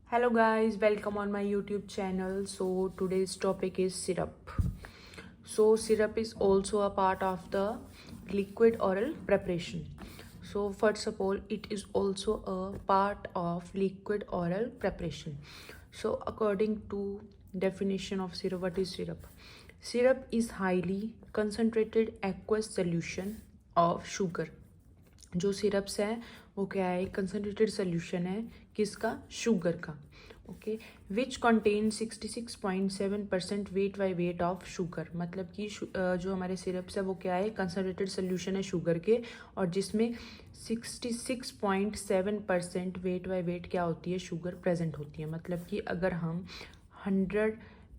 Hello guys, welcome on my YouTube channel. So today's topic is syrup. So syrup is also a part of the liquid oral preparation. So first of all, it is also a part of liquid oral preparation. So according to definition of syrup, what is syrup? Syrup is highly concentrated aqueous solution of sugar. जो syrups है वो क्या है, concentrated solution है किसका, sugar का. Okay, which contain 66.7% weight by weight of sugar. मतलब कि जो हमारे सिरप्स है वो क्या है, कंसनट्रेटेड सोल्यूशन है शुगर के, और जिसमें 66.7% वेट बाई वेट क्या होती है, शुगर प्रेजेंट होती है. मतलब कि अगर हम 100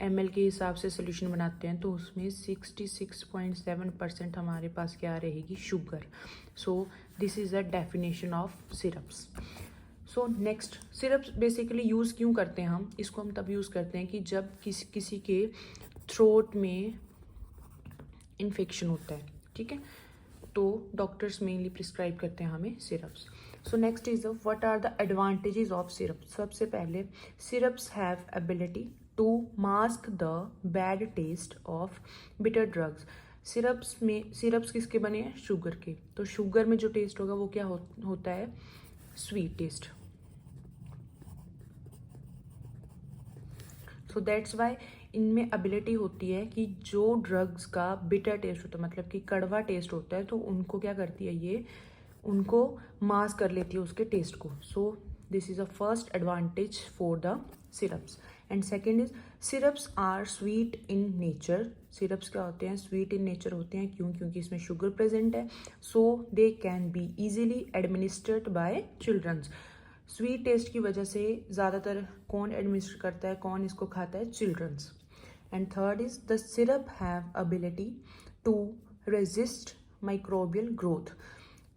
ml के हिसाब से सोल्यूशन बनाते हैं तो उसमें 66.7% हमारे पास क्या रहेगी, sugar. So this is the definition of syrups. So next, syrups basically use क्यों करते हैं हम, इसको हम तब यूज़ करते हैं कि जब किसी के थ्रोट में इन्फेक्शन होता है. ठीक है, तो डॉक्टर्स मेनली प्रिस्क्राइब करते हैं हमें syrups. So next is what are the advantages of syrup. सबसे पहले, syrups have ability to mask the bad taste of bitter drugs. Syrups किसके बने हैं, शुगर के. तो शुगर में जो टेस्ट होगा वो क्या होता है, sweet taste. So that's why इनमें एबिलिटी होती है कि जो ड्रग्स का बिटर टेस्ट होता है, मतलब कि कड़वा टेस्ट होता है, तो उनको क्या करती है, ये उनको मास्क कर लेती है उसके टेस्ट को. So this is a first advantage for the syrups. And second is, syrups are sweet in nature. Syrups क्या होते हैं, स्वीट इन नेचर होते हैं. क्योंकि इसमें शुगर प्रेजेंट है. So they can be easily administered by childrens. Sweet taste की वजह से ज़्यादातर कौन एडमिनिस्टर करता है, कौन इसको खाता है, childrens. And third is, the syrup have ability to resist microbial growth.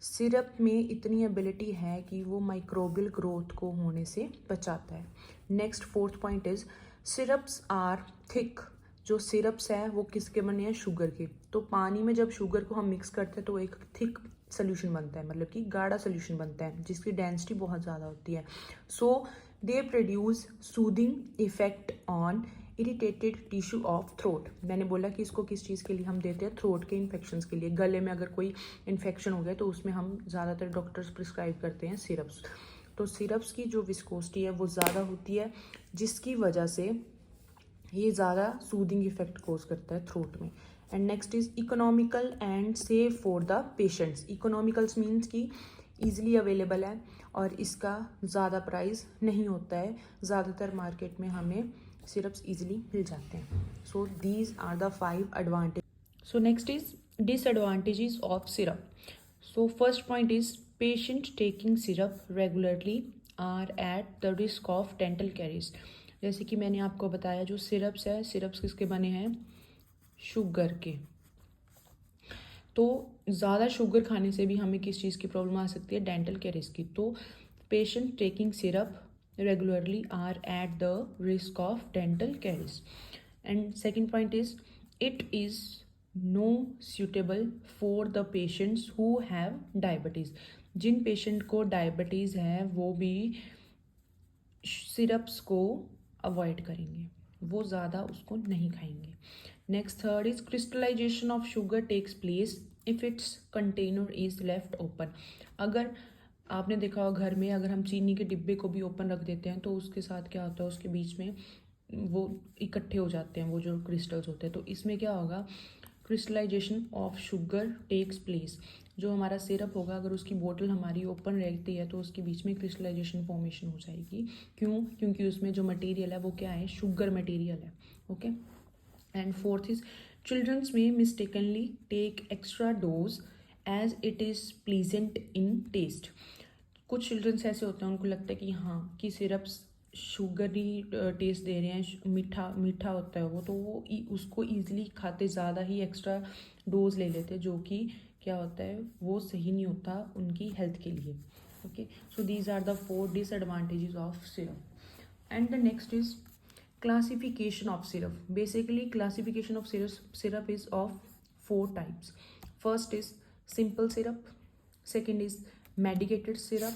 Syrup में इतनी एबिलिटी है कि वो माइक्रोबियल ग्रोथ को होने से बचाता है. Next fourth point is, syrups are thick. जो सिरप्स है वो किसके बने हैं, शुगर के. तो पानी में जब शुगर को हम मिक्स करते हैं तो एक थिक सोल्यूशन बनता है, मतलब कि गाढ़ा सोल्यूशन बनता है जिसकी डेंसिटी बहुत ज़्यादा होती है. So they produce soothing effect on irritated tissue of throat. मैंने बोला कि इसको किस चीज़ के लिए हम देते हैं, थ्रोट के इन्फेक्शंस के लिए. गले में अगर कोई इन्फेक्शन हो गया तो उसमें हम ज़्यादातर डॉक्टर्स प्रिस्क्राइब करते हैं सिरप्स. तो सिरप्स की जो विस्कोसिटी है वो ज़्यादा होती है, जिसकी वजह से ये ज़्यादा सूदिंग इफेक्ट कोज करता है थ्रोट में. And next is economical and safe for the patients. Economicals means कि ईजिली अवेलेबल है और इसका ज़्यादा प्राइस नहीं होता है. ज़्यादातर मार्केट में हमें सिरप्स ईजिली मिल जाते हैं. So these are the 5 advantage. So next is disadvantages of syrup. So first point is, patient taking syrup regularly are at the risk of dental caries. जैसे कि मैंने आपको बताया, जो सिरप्स है, सिरप्स किसके बने हैं, शुगर के. तो ज़्यादा शुगर खाने से भी हमें किस चीज़ की प्रॉब्लम आ सकती है, डेंटल कैरीज की. तो patient taking syrup regularly are at the risk of dental caries. And second point is, it is no suitable for the patients who have diabetes. जिन पेशेंट को डायबिटीज़ है वो भी सिरप्स को अवॉइड करेंगे, वो ज़्यादा उसको नहीं खाएंगे. Next third is, crystallisation of sugar takes place if its container is left open. अगर आपने देखा हो घर में, अगर हम चीनी के डिब्बे को भी ओपन रख देते हैं तो उसके साथ क्या होता है, उसके बीच में वो इकट्ठे हो जाते हैं, वो जो क्रिस्टल्स होते हैं. तो इसमें क्या होगा, crystallisation of sugar takes place. जो हमारा सिरप होगा, अगर उसकी बोतल हमारी ओपन रहती है तो उसके बीच में क्रिस्टलाइजेशन फॉर्मेशन हो जाएगी. क्यों, क्योंकि उसमें जो मटेरियल है वो क्या है, शुगर मटेरियल है. Okay. And fourth is, childrens में mistakenly take extra dose as it is pleasant in taste. कुछ चिल्ड्रंस ऐसे होते हैं, उनको लगता है कि हाँ कि सिरप्स शुगरी टेस्ट दे रहे हैं, मीठा मीठा होता है वो, तो वो उसको ईजिली खाते, ज़्यादा ही एक्स्ट्रा डोज ले लेते, जो कि क्या होता है, वो सही नहीं होता उनकी हेल्थ के लिए. Okay. So these are the 4 disadvantages of syrup. And the next is classification of syrup. Basically classification of syrup is of 4 types. First is simple syrup, second is medicated syrup,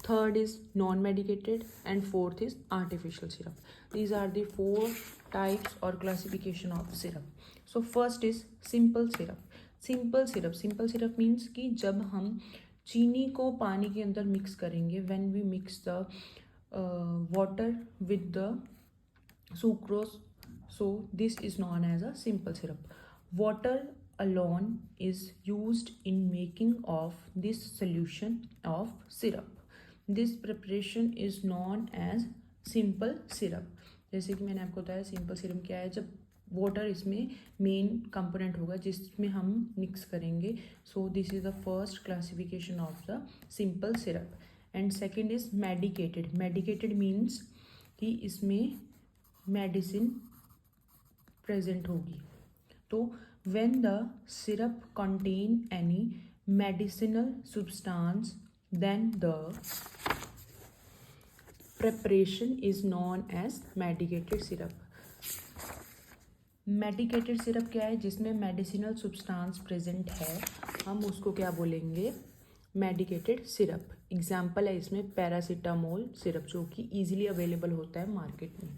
third is non-medicated, and fourth is artificial syrup. These are the 4 types or classification of syrup. So first is simple syrup. Simple syrup means कि जब हम चीनी को पानी के अंदर mix करेंगे, when we mix the water with the sucrose, so this is known as a simple syrup. Water alone is used in making of this solution of syrup. This preparation is known as simple syrup. जैसे कि मैंने आपको बताया simple syrup क्या है, जब water इसमें main component होगा जिसमें हम मिक्स करेंगे. सो this is the first classification of the simple syrup. And second is medicated. Medicated means कि इसमें मेडिसिन प्रेजेंट होगी. तो when the syrup contain any medicinal substance, then the preparation is known as medicated syrup. Medicated syrup क्या है, जिसमें medicinal substance present है, हम उसको क्या बोलेंगे, मेडिकेटेड सिरप. एग्जाम्पल है इसमें पैरासीटामोल सिरप, जो कि ईजिली अवेलेबल होता है मार्केट में.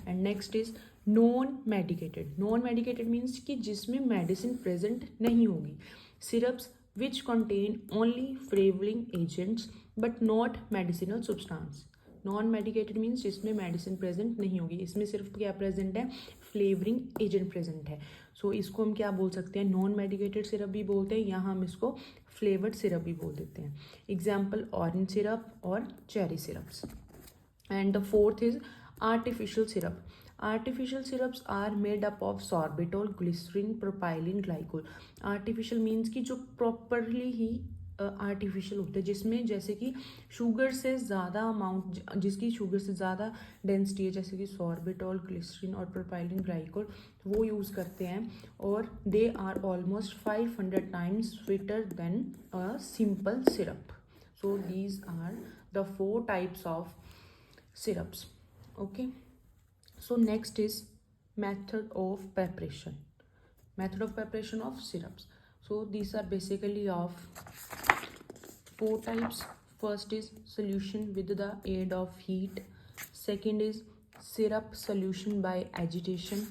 And next is non medicated. Non medicated means कि जिसमें मेडिसिन प्रेजेंट नहीं होगी. Syrups which contain only flavouring agents but not medicinal substance. Non medicated means जिसमें मेडिसिन प्रेजेंट नहीं होगी, इसमें सिर्फ क्या प्रेजेंट है, फ्लेवरिंग एजेंट प्रेजेंट है. सो इसको हम क्या बोल सकते हैं, नॉन मेडिकेटेड सिरप भी बोलते हैं, या हम इसको फ्लेवर्ड सिरप भी बोल देते हैं. एग्जाम्पल ऑरेंज सिरप और cherry syrups. And the fourth is artificial syrup. Artificial syrups are made up of sorbitol, glycerin, propylene, glycol. Artificial means कि जो properly ही आर्टिफिशियल होते हैं, जिसमें जैसे कि शुगर से ज़्यादा अमाउंट, जिसकी शुगर से ज़्यादा डेंसिटी है, जैसे कि सॉर्बिटॉल, ग्लिसरीन और प्रोपाइलिन ग्लाइकोल, वो यूज़ करते हैं. और they are almost 500 times sweeter than a simple syrup. So these are the 4 types of syrups. Okay, so next is method of preparation. Method of preparation of syrups. So these are basically of 4 types. First is solution with the aid of heat. Second is syrup solution by agitation.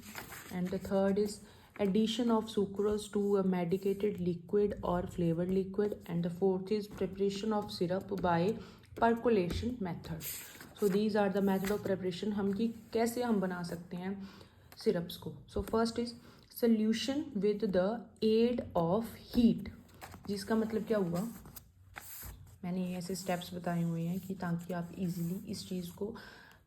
And the third is addition of sucrose to a medicated liquid or flavored liquid. And the fourth is preparation of syrup by percolation method. So these are the method of preparation. हम कि कैसे हम बना सकते हैं syrups को. So first is solution with the aid of heat. जिसका मतलब क्या हुआ, मैंने ये ऐसे स्टेप्स बताए हुए हैं कि ताकि आप इजीली इस चीज़ को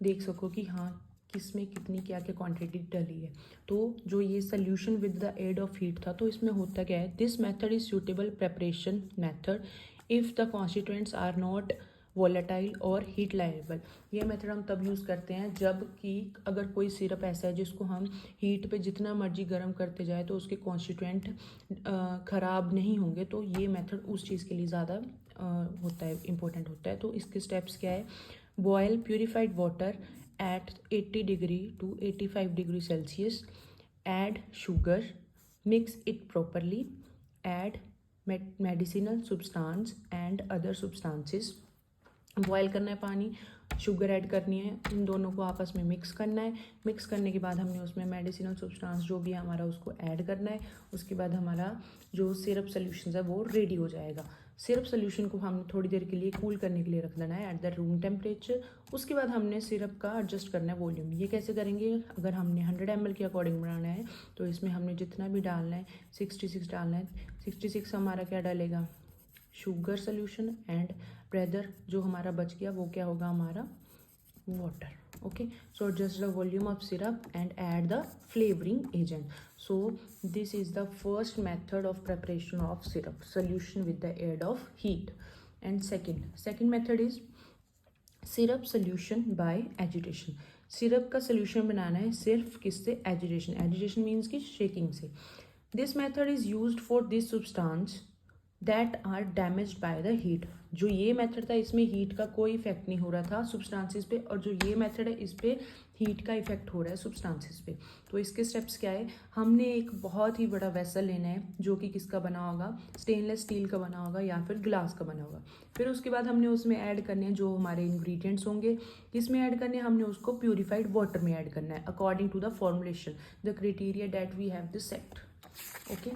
देख सको कि हाँ किस में कितनी क्या क्या क्वांटिटी डली है. तो जो ये solution with the aid of heat था, तो इसमें होता क्या है, this method is suitable preparation method if the constituents are not volatile और हीट लाइबल. ये मेथड हम तब यूज़ करते हैं जब कि अगर कोई सिरप ऐसा है जिसको हम हीट पे जितना मर्जी गर्म करते जाए तो उसके कॉन्स्टिट्यूएंट ख़राब नहीं होंगे. तो ये मेथड उस चीज़ के लिए ज़्यादा होता है, इम्पोर्टेंट होता है. तो इसके स्टेप्स क्या है, boil purified water at 80 degree to 85 degree Celsius, add sugar, mix it properly, add medicinal substance and other substances. Boil करना है पानी, शुगर ऐड करनी है, इन दोनों को आपस में मिक्स करना है. मिक्स करने के बाद हमने उसमें मेडिसिनल सब्सटेंस जो भी है हमारा उसको ऐड करना है. उसके बाद हमारा जो सिरप सोल्यूशन है वो रेडी हो जाएगा. सिरप सोल्यूशन को हमने थोड़ी देर के लिए कूल करने के लिए रख देना है एट द रूम टेम्परेचर. उसके बाद हमने सिरप का एडजस्ट करना है वॉल्यूम. ये कैसे करेंगे, अगर हमने 100 ml के अकॉर्डिंग बनाना है तो इसमें हमने जितना भी डालना है 66 डालना है. 66 हमारा क्या डालेगा, शुगर सोल्यूशन, एंड ब्रेदर जो हमारा बच गया वो क्या होगा, हमारा water. Okay, so adjust the volume of syrup and add the flavouring agent. So this is the first method of preparation of syrup, solution with the aid of heat. And second method is syrup solution by agitation. Syrup का solution बनाना है सिर्फ किससे, agitation. Agitation means की shaking से. This method is used for this substance that are damaged by the heat. जो ये method था इसमें हीट का कोई इफेक्ट नहीं हो रहा था सब्सटेंसेस पे, और जो ये मेथड है इस पे हीट का इफेक्ट हो रहा है सब्सटेंसेस पे। तो इसके स्टेप्स क्या है, हमने एक बहुत ही बड़ा वेसल लेना है जो कि किसका बना होगा, स्टेनलेस स्टील का बना होगा या फिर ग्लास का बना होगा। फिर उसके बाद हमने उसमें ऐड करने हैं जो हमारे इंग्रेडिएंट्स होंगे, किसमें ऐड करने हैं, हमने उसको प्यूरिफाइड वाटर में ऐड करना है according to the formulation the criteria that we have the set. Okay,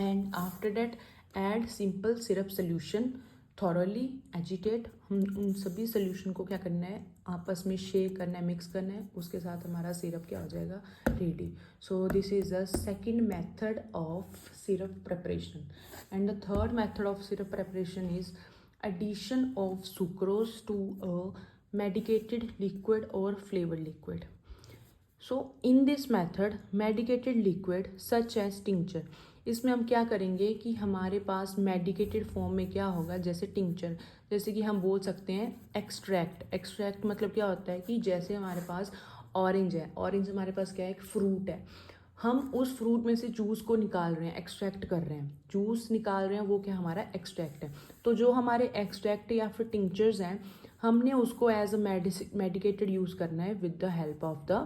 and after that add simple syrup solution, thoroughly agitate. हम उन सभी सोल्यूशन को क्या करना है, आपस में शेक करना है, मिक्स करना है, उसके साथ हमारा सिरप क्या हो जाएगा, ready. So this is the second method of syrup preparation. And the third method of syrup preparation is addition of sucrose to a medicated liquid or flavored liquid. So in this method medicated liquid such as tincture, इसमें हम क्या करेंगे कि हमारे पास medicated form में क्या होगा, जैसे टिंचर, जैसे कि हम बोल सकते हैं एक्सट्रैक्ट। एक्सट्रैक्ट मतलब क्या होता है कि जैसे हमारे पास ऑरेंज है, ऑरेंज हमारे पास क्या है, एक फ्रूट है, हम उस फ्रूट में से जूस को निकाल रहे हैं, एक्सट्रैक्ट कर रहे हैं, जूस निकाल रहे हैं, वो क्या हमारा एक्सट्रैक्ट है। तो जो हमारे एक्सट्रैक्ट या फिर टिंचर्स हैं, हमने उसको एज अ मेडिकेटेड यूज़ करना है with the help of the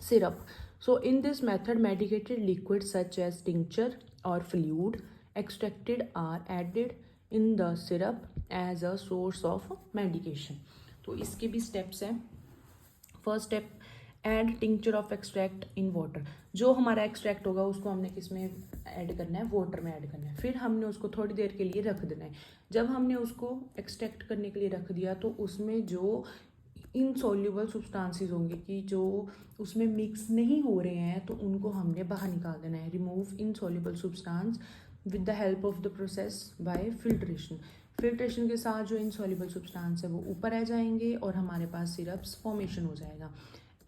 syrup. So in this method medicated liquids such as tincture or fluid extracted are added in the syrup as a source of medication. तो इसके भी steps हैं। First step, add tincture of extract in water. जो हमारा extract होगा उसको हमने किस में ऐड करना है, वाटर में ऐड करना है। फिर हमने उसको थोड़ी देर के लिए रख देना है। जब हमने उसको एक्सट्रैक्ट करने के लिए रख दिया तो उसमें जो इनसॉल्युबल सब्सटेंसेस होंगे कि जो उसमें मिक्स नहीं हो रहे हैं तो उनको हमने बाहर निकाल देना है। Remove insoluble substance with the help of the process by filtration. Filtration के साथ जो इनसॉल्युबल सब्सटेंस है वो ऊपर आ जाएंगे और हमारे पास सिरप्स फॉर्मेशन हो जाएगा।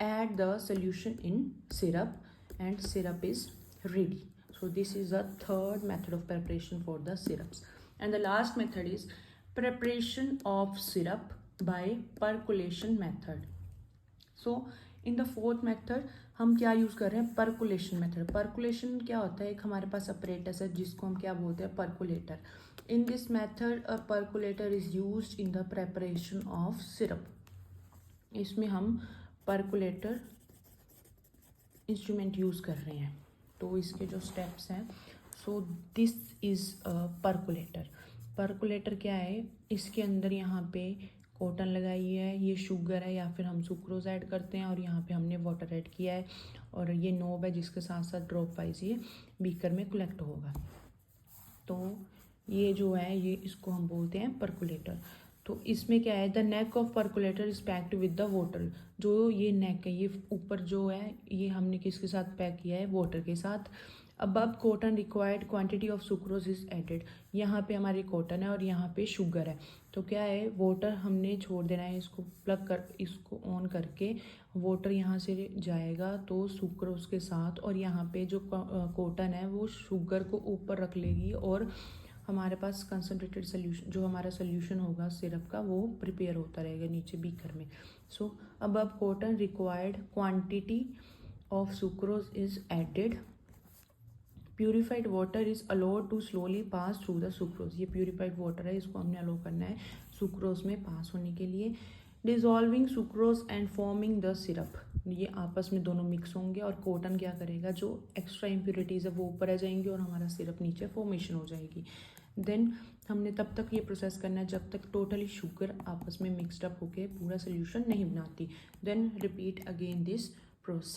Add the solution in syrup and syrup is ready. So this is the third method of preparation for the syrups. And the last method is preparation of syrup by percolation method. So in the fourth method हम क्या use कर रहे हैं, percolation method. Percolation क्या होता है, एक हमारे पास अपरेटस है जिसको हम क्या बोलते हैं, percolator. In this method a percolator is used in the preparation of syrup. इसमें हम परकुलेटर इंस्ट्रूमेंट यूज़ कर रहे हैं। तो इसके जो स्टेप्स हैं, सो दिस इज़ परकुलेटर। परकुलेटर क्या है, इसके अंदर यहाँ पे कॉटन लगाई है, ये शुगर है या फिर हम सुक्रोज ऐड करते हैं और यहाँ पे हमने वाटर ऐड किया है और ये नोब है जिसके साथ साथ ड्रॉप वाइज ये बीकर में कलेक्ट होगा। तो ये जो है ये इसको हम बोलते हैं परकुलेटर। तो इसमें क्या है, the neck of percolator is packed with the water. जो ये नेक है, ये ऊपर जो है ये हमने किसके साथ पैक किया है, वाटर के साथ। Above cotton required quantity of sucrose is added. यहाँ पे हमारी कॉटन है और यहाँ पे शुगर है। तो क्या है, वाटर हमने छोड़ देना है, इसको प्लग कर, इसको ऑन करके वाटर यहाँ से जाएगा तो सुक्रोज के साथ, और यहाँ पे जो कॉटन है वो शुगर को ऊपर रख लेगी और हमारे पास कंसनट्रेटेड सोल्यूशन, जो हमारा सोल्यूशन होगा सिरप का, वो प्रिपेयर होता रहेगा नीचे बीकर में। So above cotton required quantity of sucrose is added. Purified water is allowed to slowly pass through the sucrose. ये प्यूरिफाइड वाटर है, इसको हमने अलाउ करना है सुक्रोज में पास होने के लिए। Dissolving sucrose and forming the syrup, ये आपस में दोनों मिक्स होंगे और कॉटन क्या करेगा, जो एक्स्ट्रा इम्प्योरिटीज़ है वो ऊपर आ जाएंगी और हमारा सिरप नीचे फॉर्मेशन हो जाएगी। देन हमने तब तक ये प्रोसेस करना है जब तक टोटली शुगर आपस में मिक्सड अप होके पूरा सोल्यूशन नहीं बनाती। Then repeat again this process.